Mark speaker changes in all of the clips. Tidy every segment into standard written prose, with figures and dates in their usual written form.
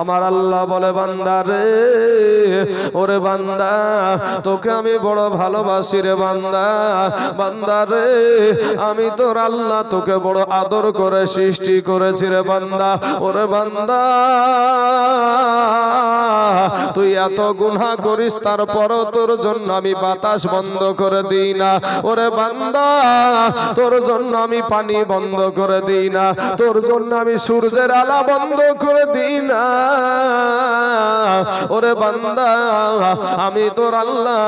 Speaker 1: আমার আল্লাহ বলে বান্দা রে, ওরে বান্দা তোকে আমি বড় ভালোবাসি রে বান্দা, বান্দা রে আমি তোর আল্লাহ তোকে বড় আদর করে সৃষ্টি করেছি রে বান্দা। ওরে বান্দা তুই এত গুনাহ করিস তারপরও তোর জন্য আমি বাতাস বন্ধ করে দিই না। ওরে বান্দা তোর জন্য আমি পানি বন্ধ করে দিই না, তোর জন্য আমি সূর্যের আলো বন্ধ করে দিই না। ওরে বান্দা আমি তোর আল্লাহ,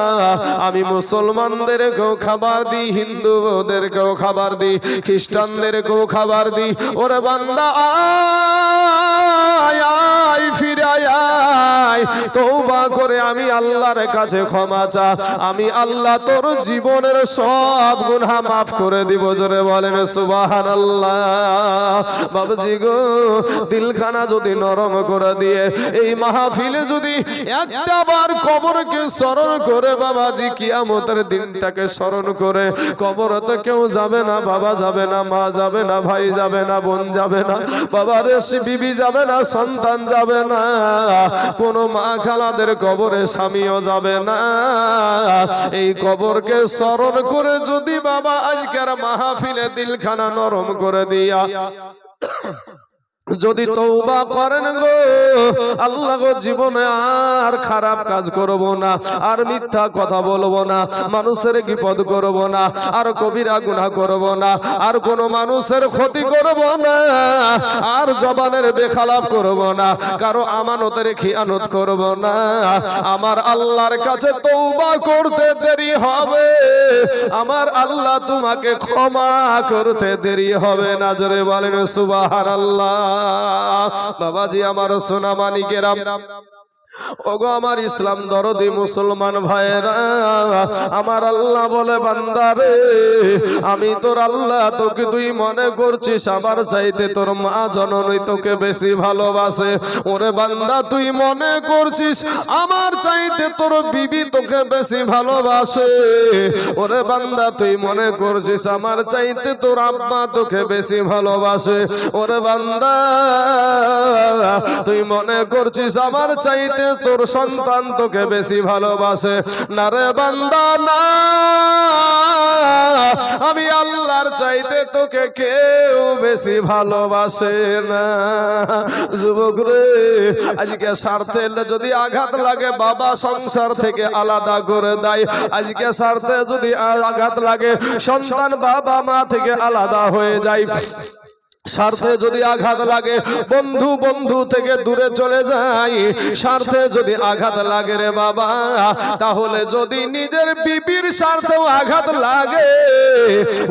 Speaker 1: আমি মুসলমানদেরকেও খাবার দিই, হিন্দুদেরকেও খাবার দিই, খ্রিস্টানদেরকেও খাবার দিই। ওরে বান্দা আয় আয় ফিরে আয়, তওবা করে আমি আল্লাহর কাছে ক্ষমা চা, আমি আল্লাহ তোর জীবনের সব গুনাহ মাফ করে দিব। জোরে বলেন সুবহানাল্লাহ। বাবাজি গো দিলখানা যদি নরম করে দিয়ে এই মাহফিলে যদি একটা বার কবরকে স্মরণ করে বাবাজি কিয়ামতের দিনটাকে স্মরণ করে, কবরতে কেউ যাবে না, বাবা যাবে না, মা যাবে না, ভাই যাবে না, বোন যাবে না, বাবার বিবি যাবে না, সন্তান যাবে না, কোন মা খালাদের কবরে স্বামীও যাবে না। এই কবরকে স্মরণ করে যদি বাবা আজকের মাহফিলে দিলখানা নরম করে দিয়া যদি তওবা করেন গো, আল্লাহ গো জীবনে আর খারাপ কাজ করব না, আর মিথ্যা কথা বলবো না, মানুষের বিপদ করব না, আর কবিরা গুনাহ করব না, আর কোন মানুষের ক্ষতি করব না, আর জবানের বেখালাপ করব না, কারো আমানতের খিয়ানত করব না। আমার আল্লাহর কাছে তওবা করতে দেরি হবে, আমার আল্লাহ তোমাকে ক্ষমা করতে দেরি হবে না। জোরে বলেন সুবহানাল্লাহ। বাবাজি আমার সোনা মানিকেরা, ওগো আমার ইসলাম দরদি মুসলমান ভাইরা, আমার আল্লাহ বলে বান্দা রে আমি তোর আল্লাহ, তোকে তুই মনে করছিস আমার চাইতে তোর মা জননী তোকে বেশি ভালোবাসে। ওরে বান্দা তুই মনে করছিস আমার চাইতে তোর বিবি তোকে বেশি ভালোবাসে। ওরে বান্দা তুই মনে করছিস আমার চাইতে তোর আব্বা তোকে বেশি ভালোবাসে। ওরে বান্দা তুই মনে করছিস আমার চাইতে তোর সন্তান তোকে বেশি ভালোবাসে। না রে বান্দা না, আমি আল্লাহর চাইতে তোকে কেউ বেশি ভালোবাসে না। যুবক রে আজকে স্বার্থে যদি আঘাত লাগে বাবা সংসার থেকে আলাদা করে দেয়, আজকে স্বার্থে যদি আঘাত লাগে সন্তান বাবা মা থেকে আলাদা হয়ে যায়, স্বার্থে যদি আঘাত লাগে বন্ধু বন্ধু থেকে দূরে চলে যায়, স্বার্থে যদি আঘাত লাগে রে বাবা, তাহলে যদি নিজের বিবির স্বার্থেও আঘাত লাগে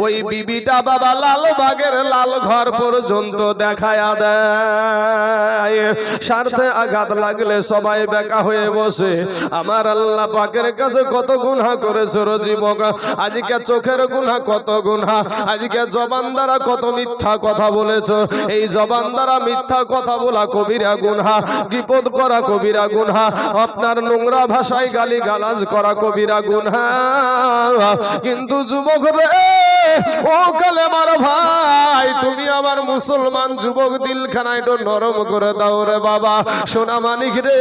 Speaker 1: ওই বিবিটা বাবা লালবাগের লাল ঘর পর্যন্ত দেখায় দেয়। স্বার্থে আঘাত লাগলে সবাই বেকা হয়ে বসে। আমার আল্লাহ পাকের কাছে কত গুনাহ করেছে রে যুবক, আজকে চোখের গুনাহ কত গুনাহ, আজকে জবান দ্বারা কত মিথ্যা কথা বলেছ, এই জবান দ্বারা মিথ্যা কথা বলা কবিরা গুনাহ, বিপদ করা কবিরা গুনাহ, আপনার নোংরা ভাষায় গালি গালাজ করা কবিরা গুনাহ। কিন্তু যুবক রে ও কালেমার ভাই, তুমি আমার মুসলমান যুবক দিলখানা একটু নরম করে দাও রে বাবা। সোনা মানিক রে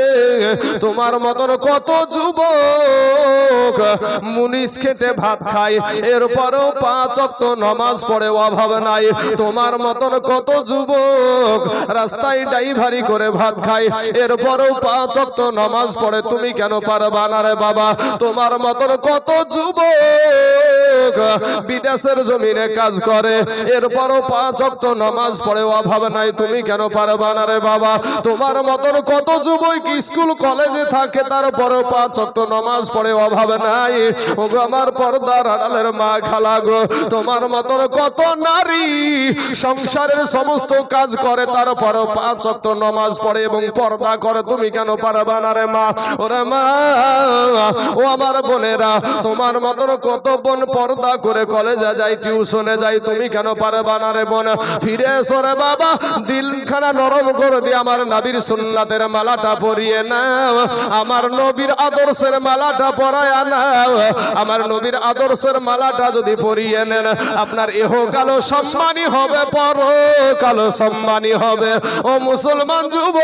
Speaker 1: তোমার মতন কত যুবক মুনিশ খেতে ভাত খায়, এরপরেও 5 ওয়াক্ত নামাজ পড়ে অভাব নাই। তোমার মতন কত যুবক রাস্তায় ড্রাইভারি করে ভাত খায়, এরপরেও 5 ওয়াক্ত নামাজ পড়ে, তুমি কেন পারবা না রে বাবা? তোমার মতন কত যুবক বিদেশের জমিনে কাজ করে, এরপরও 5 ওয়াক্ত নামাজ পড়ে অভাব নাই, তুমি কেন পারবা না রে বাবা? তোমার মতন কত যুবক স্কুল কলেজে থাকে, তারপরেও 5 ওয়াক্ত নামাজ পড়ে অভাব নাই। ওগো আমার পর্দার আড়ালের মা খালা গো, তোমার মতন কত নারী সংসারের সমস্ত কাজ করে, তারপরেও 5 ওয়াক্ত নামাজ পড়ে এবং পর্দা করে, তুমি কেন পারবা না রে মা? ওরে মা ও আমার বোনেরা, তোমার মতন কত বোন পর্দা করে কলেজে যায়, টিউশনে যায়, তুমি কেন পারবা না রে বোন? ফিরে এসো রে বাবা, দিলখানা নরম করে দিয়ে আমার নবীর সুন্নাতের মালাটা পরিয়ে নাও, আমার নবীর আদর্শের মালাটা পরায় নাও। আমার নবীর আদর্শের মালাটা যদি পরিয়ে নেন, আপনার ইহকাল সম্মানী হবে, পরকাল সম্মানী হবে। ও মুসলমান যুবক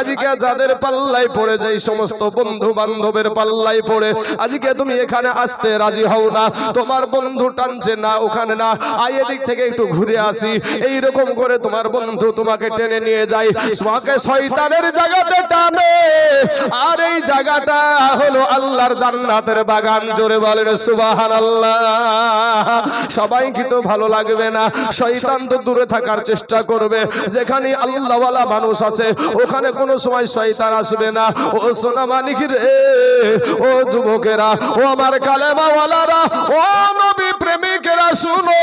Speaker 1: আজকে যাদের পাল্লায় পড়ে যাই সমস্ত বন্ধু বান্ধবের পাল্লায় পড়ে আজকে তুমি এখানে আসতে রাজি হও না, তোমার বন্ধু টানছে না ওখানে না, আয় এদিক থেকে একটু ঘুরে আসি, এই রকম করে তোমার বন্ধু তোমাকে টেনে নিয়ে যায়, তোমাকে শয়তানের জায়গাতে টানে। আর এই জায়গাটা হলো আল্লাহর জান্নাতের বাগান। জোরে বলেন সুবহানাল্লাহ। সবাই কিন্তু ভালো লাগবে না, শয়তান তো দূরে থাকার চেষ্টা করবে। যেখানে আল্লাহওয়ালা মানুষ আছে ওখানে কোনো সময় শয়তান আসবে না। ও সোনা মানিক রে, ও যুবকেরা, ও আমার কালেমাওয়ালারা, ও নবী প্রেমিকেরা শুনো,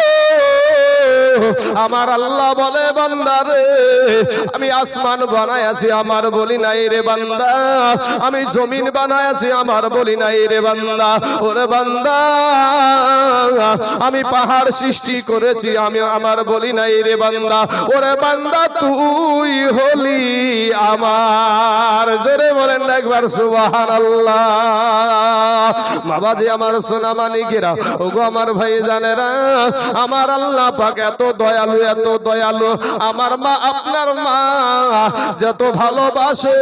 Speaker 1: আমার আল্লাহ বলে বান্দা রে, আমি আসমান বানায় আছি আমার বলি নাই রে বান্দা, আমি জমিন বানায় আছি আমার বলি নাই রে বান্দা, ওরে বান্দা আমি পাহাড় সৃষ্টি করেছি আমি আমার বলি নাই রে বান্দা, ওরে বান্দা তুই হলি আমার। জোরে বলেন না একবার সুবহানাল্লাহ। বাবাজি আমার সোনা মানিকেরা, ওগো আমার ভাই জানেরা, আমার আল্লাহ পাক এত দয়ালু এত দয়ালু, আমার মা আপনার মা যত ভালোবাসে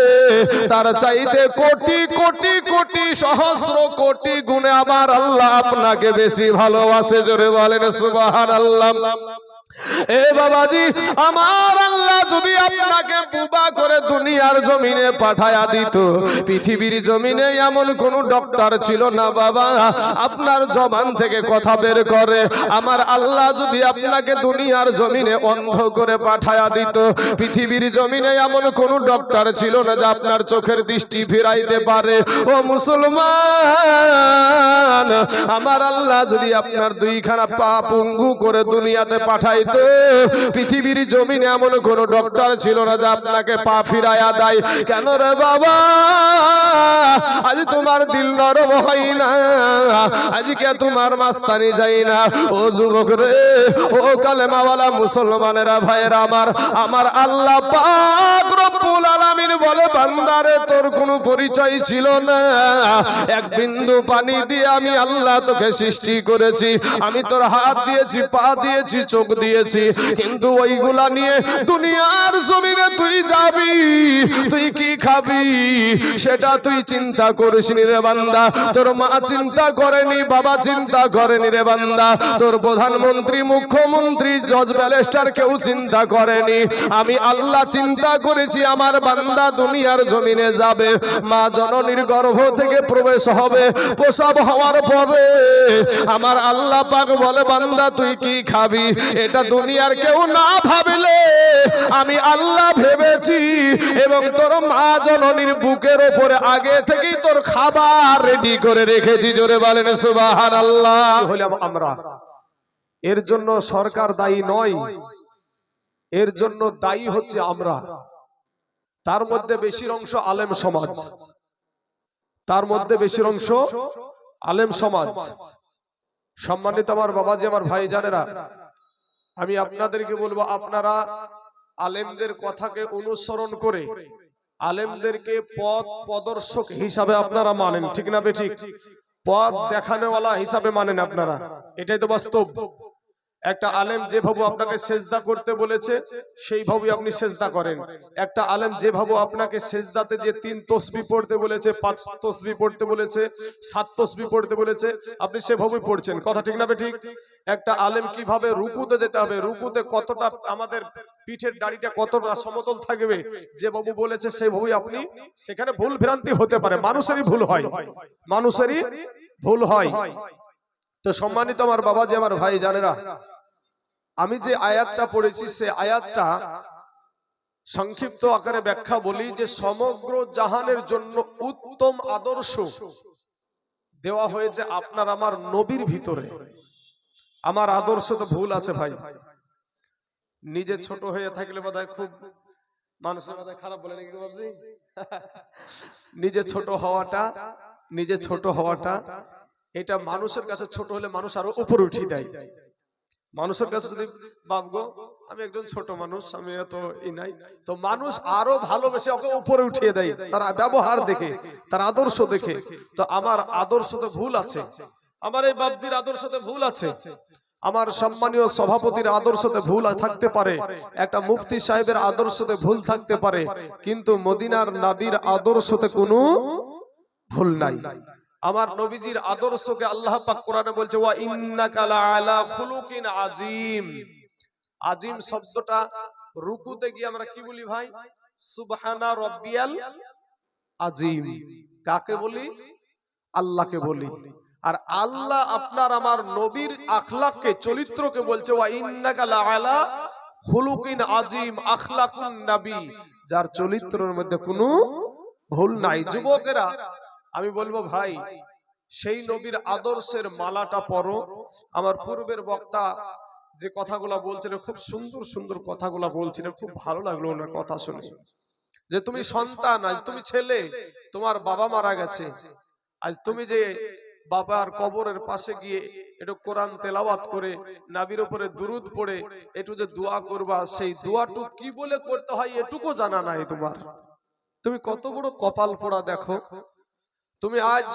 Speaker 1: তার চাইতে কোটি কোটি কোটি সহস্র কোটি গুণে আমার আল্লাহ আপনাকে বেশি ভালোবাসে। জোরে বলেন সুবহানাল্লাহ। এ বাবাজি আমার আল্লাহ যদি আপনাকে বুবা করে দুনিয়ার জমিনে পাঠায়া দিত, পৃথিবীর জমিনে এমন কোন ডক্টর ছিল না বাবা আপনার জবান থেকে কথা বের করে। আমার আল্লাহ যদি আপনাকে দুনিয়ার জমিনে অন্ধ করে পাঠায়া দিত, পৃথিবীর জমিনে এমন কোন ডক্টর ছিল না যে আপনার চোখের দৃষ্টি ফিরাইতে পারে। ও মুসলমান, আমার আল্লাহ যদি আপনার দুইখানা পা পঙ্গু করে দুনিয়াতে পাঠাই, পৃথিবীর জমিনে এমন কোন ডক্টর ছিল না যে আপনাকে পা ফিরাইয়া দেয়। কেন রে বাবা আজ তোমার দিল নরম হয় না, আজকে তোমার মাস্তানি যাই না? ও যুবক রে, ও কালেমাওয়ালা মুসলমানেরা ভাইয়েরা আমার, আমার আল্লাহ পাক রব্বুল আলামিন বলে বান্দারে তোর কোনো পরিচয় ছিল না, এক বিন্দু পানি দিয়ে আমি আল্লাহ তোকে সৃষ্টি করেছি, আমি তোর হাত দিয়েছি পা দিয়েছি চোখ দিয়েছি, কিন্তু ওইগুলা নিয়ে দুনিয়ার জমিনে তুই যাবি, তুই কি খাবি সেটা তুই চিন্তা করিসনি রে বান্দা। তোর মা চিন্তা করেনি, বাবা চিন্তা করেনি রে বান্দা, তোর প্রধানমন্ত্রী মুখ্যমন্ত্রী জজ ব্যারিস্টার কেউ চিন্তা করেনি, আমি আল্লাহ চিন্তা করেছি। আমার বান্দা দুনিয়ার জমিনে যাবে, মা জননীর গর্ভ থেকে প্রবেশ হবে, প্রসব হওয়ার পরে আমার আল্লাহ পাক বলে বান্দা তুই কি খাবি, এটা দুনিয়ার কেউ না ভাবলে আমি আল্লাহ ভেবেছি, এবং তোর মা জননীর বুকের উপরে আগে থেকেই তোর খাবার রেডি করে রেখেছি। জোরে বলেন সুবহানাল্লাহ। হলাম আমরা, এর জন্য সরকার দায়ী নয়, এর জন্য দায়ী হচ্ছে আমরা। তার মধ্যে বেশির অংশ আলেম সমাজ, তার মধ্যে বেশির অংশ আলেম সমাজ। সম্মানিত আমার বাবাজি আমার ভাই জানেরা, আমি আপনাদেরকে বলবো আপনারা আলেমদের কথাকে অনুসরণ করে আলেমদেরকে পথ প্রদর্শক হিসাবে আপনারা মানেন, ঠিক না বেঠিক? পথ দেখানোওয়ালা হিসাবে মানেন আপনারা, এটাই তো বাস্তব। একটা আলেম যেভাবে আপনাকে সেজদা করতে বলেছে সেইভাবে আপনি সেজদা করেন। একটা আলেম যেভাবে আপনাকে সেজদাতে যে 3 তসবিহ পড়তে বলেছে, 5 তসবিহ পড়তে বলেছে, 7 তসবিহ পড়তে বলেছে, আপনি সেভাবেই পড়ছেন, কথা ঠিক না ঠিক? একটা আলেম কিভাবে রুকুতে যেতে হবে, রুকুতে কতটা আমাদের পিঠের দাড়িটা কতটা সমতল থাকবে, যেভাবে বলেছে সেভাবেই আপনি, সেখানে ভুল ভ্রান্তি হতে পারে, মানুষেরই ভুল হয়, মানুষেরই ভুল হয়। তো সম্মানিত আমার বাবাজি আমার ভাই জানেরা, আমি যে আয়াতটা পড়েছি সে আয়াতটা সংক্ষিপ্ত আকারে ব্যাখ্যা বলি যে সমগ্র জাহানের জন্য উত্তম আদর্শ দেওয়া হয়েছে আপনার আমার নবীর ভিতরে। আমার আদর্শ তো ভুল আছে ভাই, নিজে ছোট হয়ে থাকলে বোধহয় খুব মানুষের বোধহয় খারাপ বলে নাকি বাবজি? নিজে ছোট হওয়াটা এটা মানুষের কাছে ছোট হলে মানুষ আরো উপরে উঠিয়ে দেয়। মানুষের কাছে যদি ভাবগো আমি একজন ছোট মানুষ, আমি এত নাই, তো মানুষ আরো ভালোবেসে ওকে উপরে উঠিয়ে দেয় তার ব্যবহার দেখে, তার আদর্শ দেখে। তো আমার আদর্শ তো ভুল আছে, আমার এই বাবজির আদর্শ তো ভুল আছে। আমার সম্মানীয় সভাপতির আদর্শতে ভুল থাকতে পারে, একটা মুফতি সাহেবের আদর্শতে ভুল থাকতে পারে, কিন্তু মদিনার নবীর আদর্শতে কোনো ভুল নাই। আমার নবীজির আদর্শকে আল্লাহ পাক কোরআনে বলছে ওয়া ইন্নাকা লাআলা খুলুকিন আযীম। আযীম শব্দটা রুকুতে গিয়ে আমরা কি বলি ভাই? সুবহানা রাব্বিয়াল আযীম। কাকে বলি? আল্লাহকে বলি। আর আল্লাহ আপনার আমার নবীর আখলাককে, চরিত্রকে বলছে ওয়া ইন্নাকা লাআলা খুলুকিন আযীম, আখলাকুন নবী, যার চরিত্রের মধ্যে কোনো ভুল নাই। যুবকেরা, আমি বলবো ভাই, সেই নবীর আদর্শের মালাটা পরো। আমার পূর্বের বক্তা যে কথাগুলো বলছিলেন, খুব সুন্দর সুন্দর কথাগুলো বলছিলেন, খুব ভালো লাগলো ওনার কথা শুনে। যে তুমি সন্তান, আজ তুমি ছেলে, তোমার বাবা মারা গেছে, আজ তুমি যে বাবার কবরের পাশে গিয়ে একটু কোরআন তেলাওয়াত করে নবীর উপরে দুরূদ পড়ে একটু যে দোয়া করবা, সেই দোয়াটু কি বলে করতে হয় এটুকু জানা নাই তোমার। তুমি কত বড় কপাল পোড়া দেখো। তুমি আজ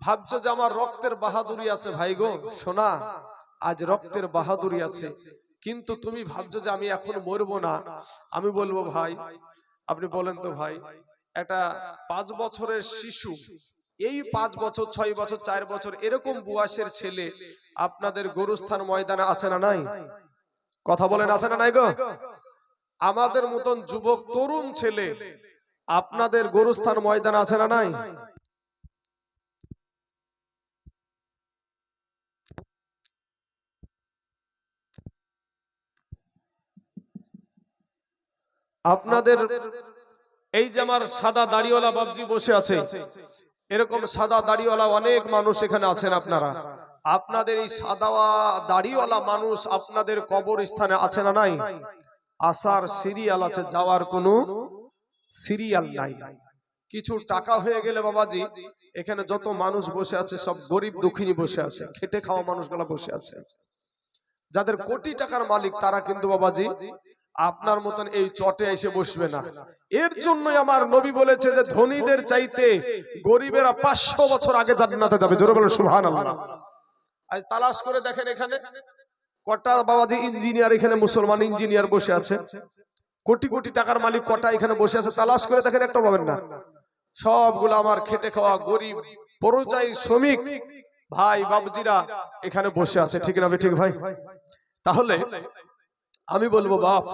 Speaker 1: ভাবছো যে আমার রক্তের বাহাদুরি আছে। ভাই গো শোনা, আজ রক্তের বাহাদুরি আছে, কিন্তু তুমি ভাবছো যে আমি এখন মরবো না। আমি বলবো ভাই, আপনি বলেন তো ভাই, একটা 5 বছরের শিশু, এই 5 বছর 6 বছর 4 বছর এরকম বয়সের ছেলে আপনাদের গরুস্থান ময়দানে আছে না নাই? কথা বলেন, আছে না নাই গো? আমাদের মতন যুবক তরুণ ছেলে আপনাদের গরুস্থান ময়দানে আছে না নাই? আপনাদের এই যে আমার সাদা দাড়িওয়ালা বাবজি বসে আছে, এরকম সাদা দাড়িওয়ালা অনেক মানুষ এখানে আছেন আপনারা। আপনাদের এই সাদা দাড়িওয়ালা মানুষ আপনাদের কবরস্থানে আছে না নাই? আসার সিরিয়াল আছে, যাওয়ার কোনো সিরিয়াল নাই। কিছু টাকা হয়ে গেলে বাবাজি, এখানে যত মানুষ বসে আছে সব গরিব দুঃখিনী বসে আছে, খেটে খাওয়া মানুষগুলা বসে আছে। যাদের কোটি টাকার মালিক তারা কিন্তু বাবাজি আপনার মতন এই চটে এসে বসবে না। এর জন্যই আমার নবী বলেছে যে ধনীদের চাইতে গরিবেরা 500 বছর আগে জান্নাতে যাবে। জোরে বলেন সুবহানাল্লাহ। আজ তালাশ করে দেখেন এখানে কটা বাবাজি ইঞ্জিনিয়ার, এখানে মুসলমান ইঞ্জিনিয়ার বসে আছে, কোটি কোটি টাকার মালিক কটা এখানে বসে আছে, তালাশ করে দেখেন, একটা পাবেন না। সবগুলো আমার খেটে খাওয়া গরিব পরিযায়ী শ্রমিক ভাই বাবজিরা এখানে বসে আছে, ঠিক না ঠিক ভাই? তাহলে আমি বলবো বাপ,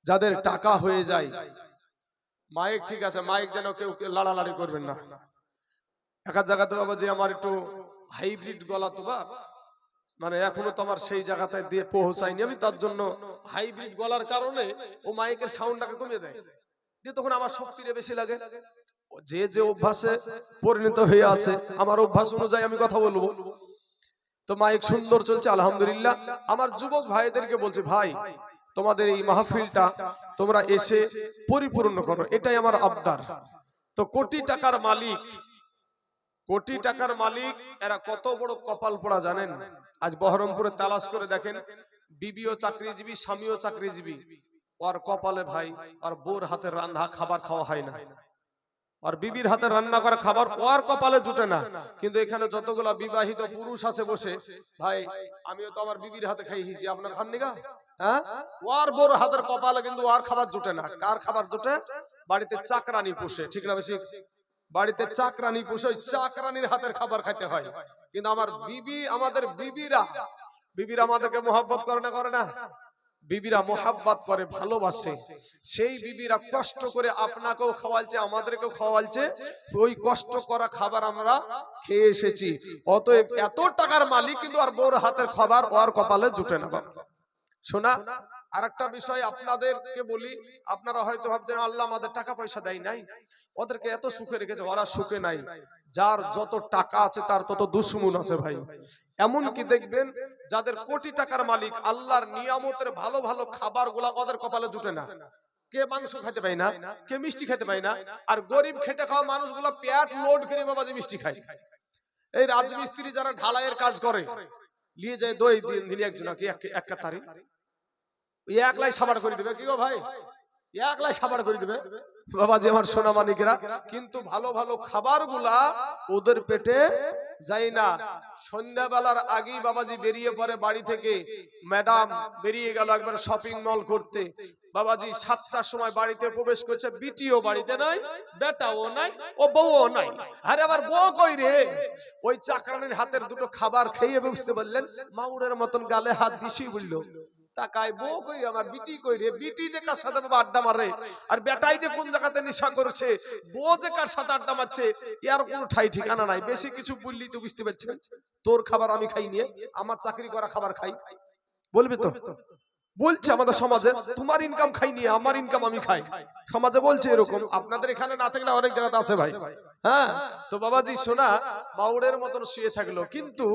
Speaker 1: যাদের টাকা হয়ে যায়, মাইক ঠিক আছে, মাইক যেন কেউ লাড়ালাড়ি করবেন না। এক জায়গাতে বাবা যে আমার একটু হাইব্রিড গলা তো বাপ, মানে এখনো তো আমার সেই জায়গাতে দিয়ে পৌঁছায়নি, আমি তার জন্য হাইব্রিড গলার কারণে ও মাইকের সাউন্ডটাকে কমিয়ে দেয়, দিয়ে তখন আমার শক্তিটা বেশি লাগে। যে যে অভ্যাসে পরিণত হয়ে আছে, আমার অভ্যাস অনুযায়ী আমি কথা বলবো। তো মাইক সুন্দর চলছে আলহামদুলিল্লাহ। আমার যুবক ভাইদেরকে বলছি, ভাই তোমাদের এই মাহফিলটা তোমরা এসে পরিপূর্ণ করো, এটাই আমার আবদার। তো কোটি টাকার মালিক, কোটি টাকার মালিক এরা কত বড় কপাল পোড়া জানেন? আজ বহরমপুরে তালাশ করে দেখেন, বিবিও চাকরিজীবী, স্বামীও চাকরিজীবী, ওর কপালে ভাই আর বোর হাতের রান্না খাবার খাওয়া হয় না, আর বিবির হাতে রান্না করা খাবার ওর কপালে জুটে না। কিন্তু এখানে যতগুলা বিবাহিত পুরুষ আছে বসে, ভাই আমিও তো আমার বিবির হাতে খাইছি, আপনার খাননি গা? হ্যাঁ, ওর বোর হাতের কপালে কিন্তু ওর খাবার জুটে না। কার খাবার জুটে? বাড়িতে চাকরানি পোষে, ঠিক না বেশি? বাড়িতে চাকরানি পোষে, ওই চাকরানির হাতের খাবার খাইতে হয়। কিন্তু আমার বিবি, আমাদের বিবিরা আমাদেরকে মোহাব্বত করে না? করে না? বিবিরা মোহাব্বত করে, ভালোবাসে। সেই বিবিরা কষ্ট করে আপনাকেও খাওয়ালছে, আমাদেরকেও খাওয়ালছে, ওই কষ্ট করা খাবার আমরা খেয়ে এসেছি। অতএব এত টাকার মালিক কিন্তু আর বোর হাতের খাবার ওর কপালে জুটে না। শোনা, আরেকটা বিষয় আপনাদেরকে বলি, আপনারা হয়তো ভাবছেন আল্লাহ আমাদের টাকা পয়সা দেয় নাই, ওদেরকে এত সুখে রেখেছে, ওরা সুখে নাই। যার যত টাকা আছে তার তত দুশ্মন আছে ভাই। এমন কি দেখবেন যাদের কোটি টাকার মালিক, আল্লাহর নিয়ামতের ভালো ভালো খাবার গুলা ওদের কপালে জুটে না। কে মাংস খেতে পায় না, কে মিষ্টি খেতে পায় না, আর গরিব খেটে খাওয়া মানুষগুলা পেট লোড করে বাবাজি মিষ্টি খায়। এই রাজমিস্ত্রি যারা ঢালাইয়ের কাজ করে, নিয়ে যায় দই দিন একজনকে এক কাতারি, একলাই সাবার করে দিবে, কি গো ভাই? একলাই সাবার করে দিবে বাবাজি আমার সোনা মানিকেরা। কিন্তু ভালো ভালো খাবার গুলা ওদের পেটে যায় না। সন্ধ্যাবেলার আগেই বাবাজি বেরিয়ে পড়ে বাড়ি থেকে, ম্যাডাম বেরিয়ে গেল একবার শপিং মল করতে, বাবাজি 7টার সময় বাড়িতে প্রবেশ করছে, বিটিও বাড়িতে নাই, বেটাও নাই, ও বউও নাই। আরে আবার বউ কই রে? ওই চাকরানির হাতের দুটো খাবার খেয়ে বুঝতে পারলেন মাউরের মতন গালে হাত দিছি বললো। তাকায় বউ কই, আমার বিটি কই রে? বিটি যে কার সাথে বাবা আড্ডা মারে, আর বেটাই যে কোন জায়গাতে নেশা করছে, বউ যে কার সাথে আড্ডা মারছে, এর কোনো ঠাই ঠিকানা নাই। বেশি কিছু বললি তো বুঝতে পারছেন, তোর খাবার আমি খাই নিয়ে আমার চাকরি করা খাবার খাই বলবি তো? বলছে আমাদের সমাজে, তোমার ইনকাম খাই নিয়ে আমার ইনকাম আমি খাই, সমাজে বলছে এরকম। আপনাদের এখানে না থাকলে অনেক জায়গাতে আছে ভাই। হ্যাঁ, তো বাবাজি সোনা মাউরের মতন শুয়ে থাকলো, কিন্তু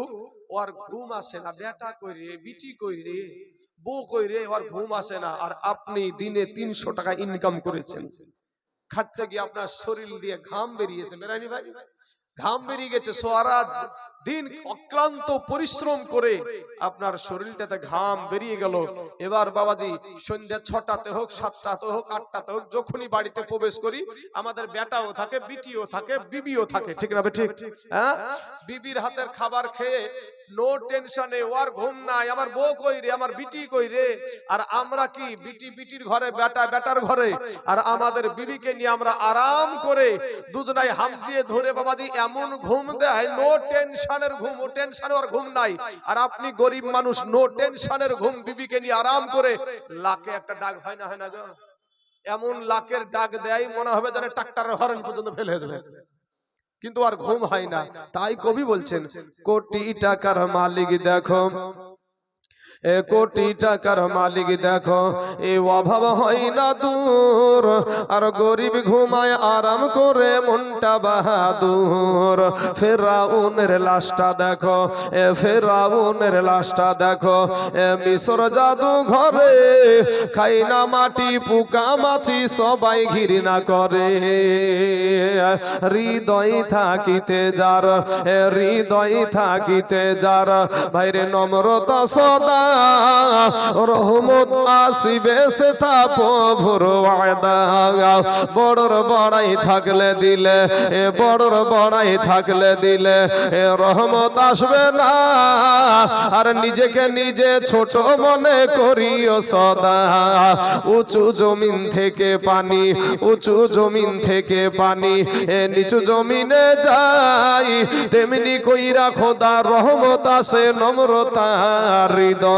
Speaker 1: ওর ঘুম আসে না। বেটা কই রে, বিটি কই রে, বউ কই রে, ওর ঘুম আসে না। আর আপনি দিনে 300 টাকা ইনকাম করেছেন, খাটতে গিয়ে আপনার শরীর দিয়ে ঘাম বেরিয়েছে, বেরানি ভাই, ঘাম বেরিয়ে গেছে, সারা দিন অক্লান্ত পরিশ্রম করে আপনার শরীরটাতে ঘাম বেরিয়ে গেল। এবার বাবাজি সন্ধ্যা 6টাতে হোক, 7টাতে হোক, 8টাতে হোক, যখনই বাড়িতে প্রবেশ করি আমাদের বেটাও থাকে, বিটিও থাকে, বিবিও থাকে, ঠিক না ঠিক? হ্যাঁ, বিবির হাতের খাবার খেয়ে নো টেনশনে, ওর ঘুম নাই, আমার বউ কই রে, আমার বিটি কই রে। আর আমরা কি বিটি বিটির ঘরে, বেটা বেটার ঘরে, আর আমাদের বিবিকে নিয়ে আমরা আরাম করে দুজনাই হামজিয়ে ধরে বাবাজি এমন ঘুম দেয়, নো টেনশনের ঘুম, ও টেনশন ওর ঘুম নাই। আর আপনি গরিব মানুষ, নো টেনশনের ঘুম, বিবিকে নিয়ে আরাম করে। লাকে একটা ডাক হয় না, হয় না গো? এমন লাকের ডাক দেয় মনে হবে যেন ট্রাক্টরের হর্ন পর্যন্ত ফেল হয়ে যাবে, কিন্তু আর ঘুম হয় না। তাই কবি বলছেন, কোটি টাকার মালিক দেখো, কোটি টাকার মালিক দেখো, এ অভাব হয় না দূর, আর গরিব ঘুমায় আরাম করে মনটা বাহাদুর। ফেরাউনের লাশটা দেখো, ফেরাউনের লাশটা দেখো, মিশর জাদু ঘরে, খাই না মাটি পোকা মাছি সবাই ঘৃণা করে। হৃদয় থাকিতে যার, হৃদয় থাকিতে যার, ভাইরে নম্রতা সদা, রহমত আসিবে সে তা প্রভুর ওয়াদা। বড়র বড়াই থাকলে দিলে, বড়র বড়াই থাকলে দিলে রহমত আসবে না, আর নিজেকে নিজে ছোট মনে করিও সদা। উঁচু জমিন থেকে পানি, উঁচু জমিন থেকে পানি নিচু জমিনে যাই, তেমনি কইরা খোদা রহমত আসে নম্রতার হৃদয়।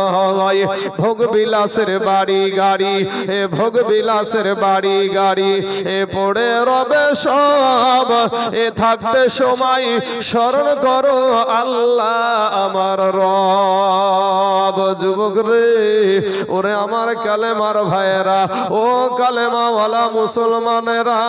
Speaker 1: ভোগ বিলাসের বাড়ি গাড়ি, ভোগ বিলাসের বাড়ি গাড়ি পড়ে রবে সব, থাকতে সময় স্মরণ করো আল্লাহ আমার রব। যুবক রে, ওরে আমার কালেমার ভাইয়েরা, ও কালেমাওয়ালা মুসলমানেরা,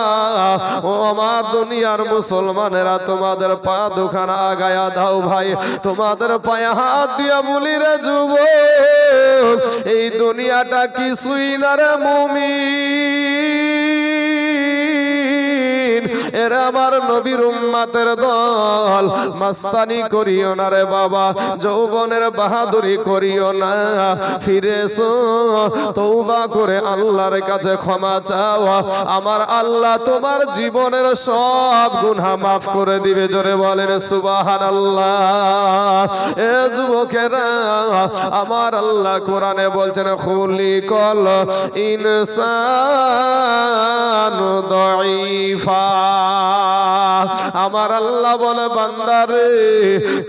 Speaker 1: ও আমার দুনিয়ার মুসলমানেরা, তোমাদের পা দুখানা আগায়া দাও ভাই, তোমাদের পায়ে হাত দিয়া বলি রে যুবক, এই দুনিয়াটা কিছুই না রে মুমিন। এরা আমার নবীর উম্মতের দল, মাস্তানি করিও না রে বাবা, যৌবনের বাহাদুরি করিও না, ফিরে এসো, তওবা করে আল্লাহর কাছে ক্ষমা চাও, আমার আল্লাহ তোমার জীবনের সব গুনাহ মাফ করে দিবে। জোরে বলেন সুবহানাল্লাহ। এ যুবকেরা, আমার আল্লাহ কোরআনে বলছেন, খুলিকাল ইনসানু দাঈফা। আমার আল্লাহ বলে, বান্দারে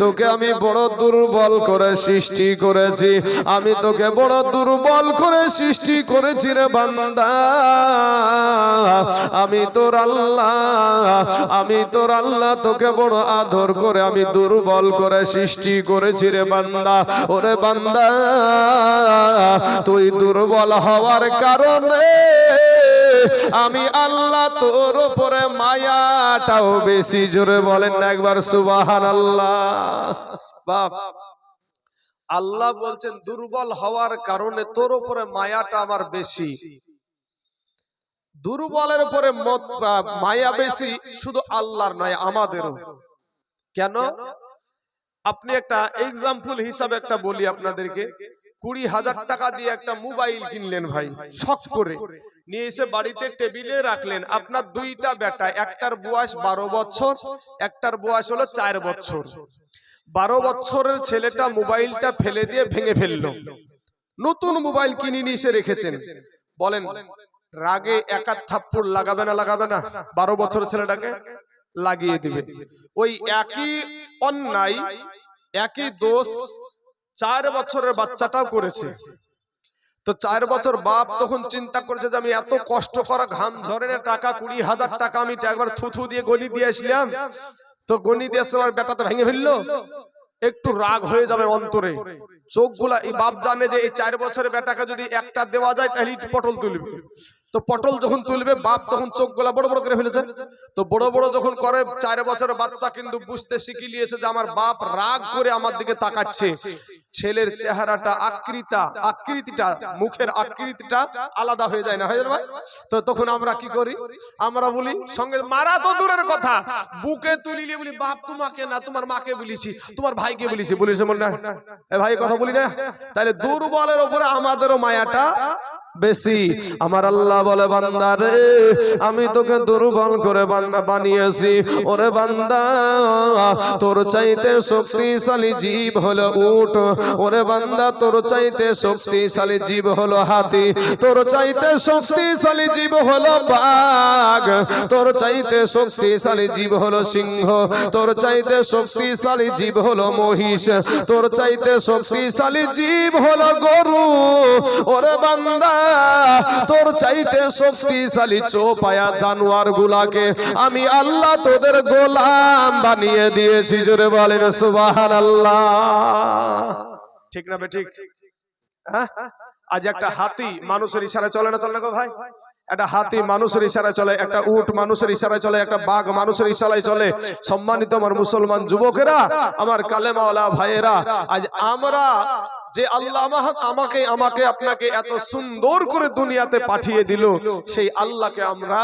Speaker 1: তোকে আমি বড় দুর্বল করে সৃষ্টি করেছি, আমি তোকে বড় দুর্বল করে সৃষ্টি করেছি রে বান্দা। আমি তোর আল্লাহ, আমি তোর আল্লাহ তোকে বড় আদর করে আমি দুর্বল করে সৃষ্টি করেছি রে বান্দা। ওরে বান্দা, তুই দুর্বল হওয়ার কারণে আমি আল্লাহ তোর উপরে মায়াটাও বেশি। জোরে বলেন না একবার সুবহানাল্লাহ। বাপ, আল্লাহ বলছেন দুর্বল হওয়ার কারণে তোর উপরে মায়াটা আমার বেশি। দুর্বলের উপরে মায়া বেশি, শুধু আল্লাহর নয় আমাদেরও। কেন? আপনি একটা এক্সাম্পল হিসাবে একটা বলি আপনাদেরকে, 20,000 টাকা দিয়ে একটা মোবাইল কিনলেন ভাই, শখ করে নিয়ে এসে বাড়িতে টেবিলে রাখলেন। আপনার দুইটা বেটা, একটার বয়স 12 বছর, একটার বয়স হলো 4 বছর। 12 বছরের ছেলেটা মোবাইলটা ফেলে দিয়ে ভেঙে ফেললো। নতুন মোবাইল কিনে নিয়ে এসে রেখেছেন। বলেন রাগে একা থাপ্পড় লাগাবে না লাগাবে না? 12 বছরের ছেলেটাকে লাগিয়ে দিবে। ওই একই অন্যায়, একই দোষ 4 বছরের বাচ্চাটাও করেছে। তো 4 বছর বাপ তখন চিন্তা করেছে যে আমি এত কষ্ট করা ঘাম ঝরে না টাকা 20,000 টাকা আমি একবার থুথু দিয়ে গলি দিয়ে আসলাম, তো গনি দিয়ে আসার বেটা তো ভেঙে ফেললো। একটু রাগ হয়ে যাবে অন্তরে, চোখগুলা এই বাপ জানে যে এই 4 বছরের বেটাকে যদি একটা দেওয়া যায় তাহলে পটল তুলবে। তো পটল যখন তুলবে বাপ তখন চোখগুলা বড় বড় করে ফেলেছে। তো বড় বড় যখন করে 4 বছরের বাচ্চা কিন্তু বুঝতে শিখে নিয়েছে যে আমার বাপ রাগ করে আমার দিকে তাকাচ্ছে। ছেলের চেহারাটা আকৃতিটা মুখের আকৃতিটা আলাদা হয়ে যায় না, হয়ে যায় ভাই? তো তখন আমরা কি করি? আমরা বলি সঙ্গে মারা তো দূরের কথা, বুকে তুলি নিয়ে বলি বাপ তোমাকে না তোমার মাকে বলেছি, তোমার ভাইকে বলেছি। বলেছে বল না এ ভাই কথা বলি না? তাহলে দুর্বলের উপরে আমাদেরও মায়াটা বেশি। আমার আল্লাহ বলে বান্দা রে আমি তোকে দুর্বল করে বানিয়েছি। ওরে বান্দা তোর চাইতে শক্তিশালী জীব হলো উট, ওরে বান্দা তোর চাইতে শক্তিশালী জীব হলো হাতি, তোর চাইতে শক্তিশালী জীব হলো বাঘ, তোর চাইতে শক্তিশালী জীব হলো সিংহ, তোর চাইতে শক্তিশালী জীব হলো মহিষ, তোর চাইতে শক্তিশালী জীব হলো গরু। ওরে বান্দা তোর চাইতে শক্তিশালী চোপায়া জানোয়ার গুলাকে আমি আল্লাহ তোদের গোলাম বানিয়ে দিয়েছি। জোরে বলেন সুবহানাল্লাহ। ঠিক না বেঠিক? আজ একটা হাতি মানুষের ইশারায় চলে না, চলে না গো ভাই? একটা হাতি মানুষের ইশারায় চলে, একটা উট মানুষের ইশারায় চলে, একটা বাঘ মানুষের ইশারায় চলে। সম্মানিত আমার মুসলমান যুবকেরা, আমার কালেমাওয়ালা ভাইয়েরা, আজ আমরা যে আল্লাহ আমাকে আপনাকে এত সুন্দর করে দুনিয়াতে পাঠিয়ে দিল, সেই আল্লাহকে আমরা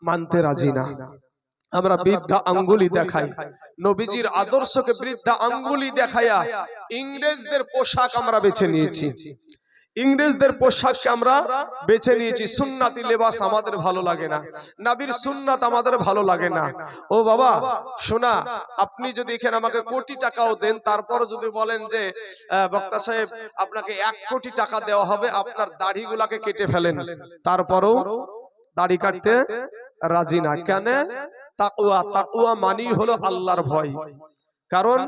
Speaker 1: মানতে রাজি না। আমরা বৃদ্ধা আঙ্গুলি দেখাই, নবীজির আদর্শকে বৃদ্ধা আঙ্গুলি দেখায়া ইংরেজদের পোশাক আমরা বেছে নিয়েছি, ইংরেজদের পোশাককে আমরা বেছে নিয়েছি। সুন্নাতি লেবাস আমাদের ভালো লাগে না, নবীর সুন্নাত আমাদের ভালো লাগে না। ও বাবা শোনা, আপনি যদি এখানে আমাকে কোটি টাকাও দেন, তারপর যদি বলেন যে বক্তা সাহেব আপনাকে 1 কোটি টাকা দেওয়া হবে, আপনার দাড়িগুলাকে কেটে ফেলেন, তারপরও দাড়ি কাটতে রাজি না। কেন? তাকওয়া, তাকওয়া মানি হলো আল্লাহর ভয়। কারণ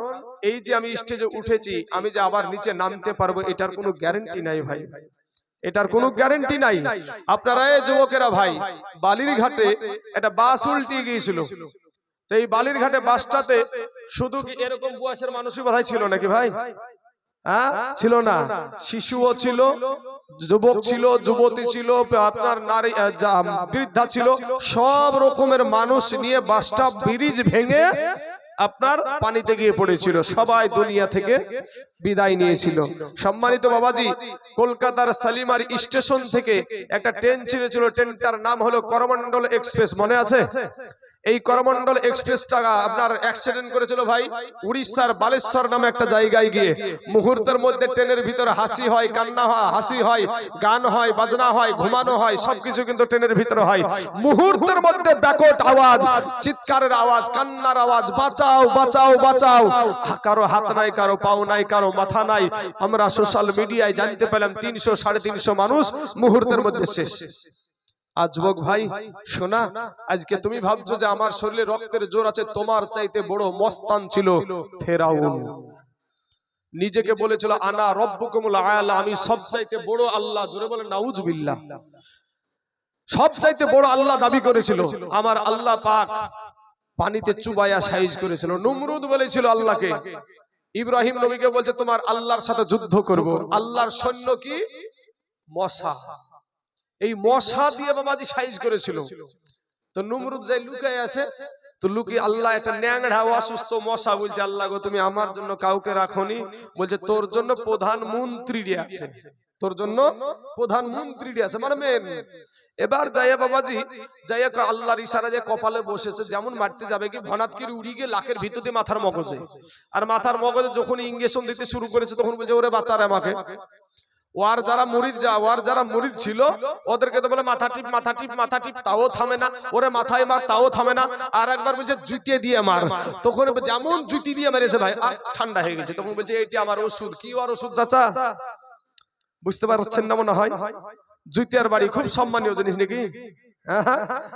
Speaker 1: এই যে আমি স্টেজে উঠেছি, আমি যে আবার নিচে নামতে পারবো এটার কোনো গ্যারান্টি নাই ভাই, এটার কোনো গ্যারান্টি নাই। আপনারা এই যুবকেরা ভাই, বালির ঘাটে একটা বাস উল্টে গিয়েছিল, তো এই বালির ঘাটে বাসটাতে শুধু কি এরকম বয়সের মানুষই বোধহয় ছিল নাকি ভাই? হ্যাঁ ছিল না, শিশুও ছিল, যুবক ছিল, যুবতী ছিল, আপনার নারী বৃদ্ধা ছিল, সব রকমের মানুষ নিয়ে বাসটা ব্রিজ ভেঙে আপনার পানিতে গিয়ে পড়েছিল, সবাই দুনিয়া থেকে বিদায় নিয়েছিল। সম্মানিত বাবাজি, কলকাতার শালিমার স্টেশন থেকে একটা ট্রেন ছেড়েছিল, ট্রেনটার নাম হলো করমণ্ডল এক্সপ্রেস, মনে আছে? এই করমণ্ডল এক্সপ্রেসটা আপনার অ্যাক্সিডেন্ট করেছিল ভাই উড়িষ্যার বালেশ্বর নামে একটা জায়গায় গিয়ে। মুহূর্তের মধ্যে ট্রেনের ভিতরে হাসি হয়, কান্না হয়, হাসি হয়, গান হয়, বাজনা হয়, ঘুমানো হয়, সবকিছু কিন্তু ট্রেনের ভিতরে হয়। মুহূর্তের মধ্যে ব্যাকট আওয়াজ, চিৎকারের আওয়াজ, কান্নার আওয়াজ, বাঁচাও বাঁচাও বাঁচাও। কারো হাত নাই, কারো পাও নাই, কারো মাথা নাই। আমরা সোশ্যাল মিডিয়ায় জানতে পেলাম 300-350 মানুষ মুহূর্তের মধ্যে শেষ। আজ যুবক ভাই শোনা, আজকে তুমি ভাবছো যে আমার শরীরে রক্তের জোর আছে, তোমার চাইতে বড় মস্তান ছিল ফেরাউন। নিজেকে বলেছিল আনা রব্বুকুমুল আলা, আমি সবচাইতে বড় আল্লাহ। জোরে বলেন নাউজুবিল্লাহ। সবচাইতে বড় আল্লাহ দাবি করেছিল। আমার আল্লাহ পাক পানিতে চুবায়া সাইজ করেছিল। নমরুদ বলেছিল আল্লাহকে, ইব্রাহিম নবীকে বলছে তোমার আল্লাহর সাথে যুদ্ধ করব। আল্লাহর সৈন্য কি? মশা। এই মশা দিয়ে বাবাজি সাইজ করেছিল। তো নমরুদ যাই লুকায় আছে, তো লুকিয়ে আল্লাহ একটা ন্যাংড়া অসুস্থ মশা বলছে আল্লাহ গো তুমি আমার জন্য কাউকে রাখোনি? বলছে তোর জন্য প্রধানমন্ত্রী আছে, তোর জন্য প্রধানমন্ত্রী আছে, মানে মেন। এবার যাইয়া বাবাজি যাইয়া আল্লাহর ইশারা যে কপালে বসেছে, যেমন মারতে যাবে কি ভনাত করে উড়ি গিয়ে লাখের ভিতরে মাথার মগজে। আর মাথার মগজে যখন ইঞ্জেকশন দিতে শুরু করেছে তখন বলছে ওরে বাঁচারে আমাকে। ওর যারা মুরিদ ছিল ওদেরকে তো বলে মাথা টিপ মাথা টিপ মাথা টিপ, তাও থামে না, ওরে মাথায় মার তাও থামে না, আর একবার বলছে জুতিয়ে দিয়ে মার, তখন যেমন জুতি দিয়ে মেরেছে ভাই ঠান্ডা হয়ে গেছে, তখন বলছে এইটি আমার ওষুধ। কি আর ওষুধ চাচা বুঝতে পারছেন না মনে হয়? জুতিয়ার বাড়ি খুব সম্মানীয় জিনিস নাকি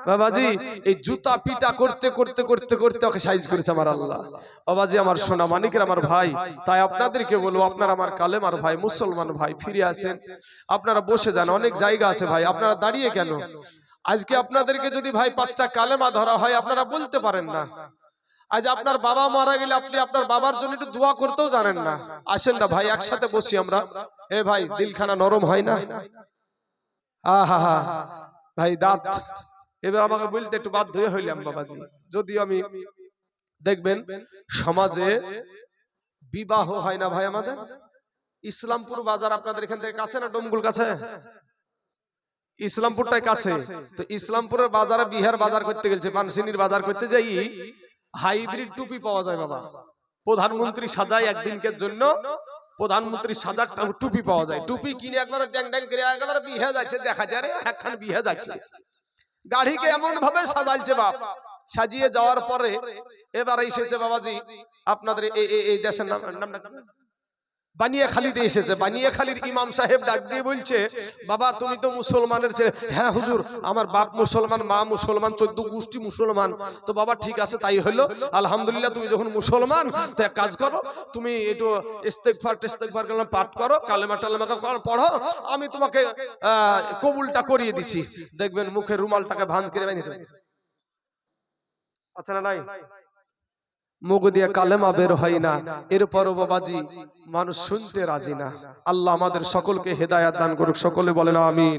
Speaker 1: বাবাজি? এই জুতা পিটা করতে করতে করতে করতে ওকে সাইজ করেছে আমার আল্লাহ। বাবাজি আমার সোনা মানিকের আমার ভাই, তাই আপনাদেরকে বলবো, আপনারা আমার কালেমার ভাই মুসলমান ভাই, ফিরে আসেন, আপনারা বসে যান, অনেক জায়গা আছে ভাই, আপনারা দাঁড়িয়ে কেন? আজকে আপনাদেরকে যদি ভাই 5টা কালেমা ধরা হয় আপনারা বলতে পারেন না। আজ আপনার বাবা মারা গেলে আপনি আপনার বাবার জন্য একটু দোয়া করতেও জানেন না। আসেন না ভাই একসাথে বসি আমরা। এ ভাই দিলখানা নরম হয় না? আহা ভাই দাঁত এবার আমাকে বলতে একটু বাধ্য হইলাম বাবাজি। যদিও আমি দেখবেন সমাজে বিবাহ হয় না ভাই আমাদের। ইসলামপুর বাজার আপনাদের এখান থেকে কাছে না ডোমগুল কাছে? ইসলামপুরটাই কাছে। তো ইসলামপুরের বাজারে বিহার বাজার করতে গেছে, পানসিনির বাজার করতে যাই হাইব্রিড টুপি পাওয়া যায় বাবা। প্রধানমন্ত্রী সাজায় একদিনকের জন্য, প্রধানমন্ত্রী সাজার টুপি পাওয়া যায়। টুপি কিনে একবার ড্যাং ড্যাং করে একেবারে বিহে যাচ্ছে, দেখা যায় রে একখান বিহে যাচ্ছে। গাড়িকে এমন ভাবে সাজাইছে বাপ, সাজিয়ে যাওয়ার পরে এবার এসেছে বাবাজি আপনাদের এই দেশের নামটা বানিয়াখালীতে এসেছে। বানিয়াখালীর ইমাম সাহেব ডাক দিয়ে বলছে, বাবা তুমি তো মুসলমানের ছেলে। হ্যাঁ হুজুর, আমার বাপ মুসলমান, মা মুসলমান, 14 গোষ্ঠী মুসলমান। তো বাবা ঠিক আছে, তাই হলো, আলহামদুলিল্লাহ। তুমি যখন মুসলমান তো এক কাজ করো, তুমি একটু ইস্তেগফার কালাম পাঠ করো, কালেমা টালেমা পড়ো, আমি তোমাকে কবুলটা করিয়ে দিচ্ছি। দেখবেন মুখের রুমালটাকে ভাঁজ করে বানিয়ে দেবে। আচ্ছা না নাই, মুখ দিয়ে কালেমা বের হয় না, এরপরও বাবাজি মানুষ শুনতে রাজি না। আল্লাহ আমাদের সকলকে হেদায়াত দান করুক, সকলে বলেন আমিন।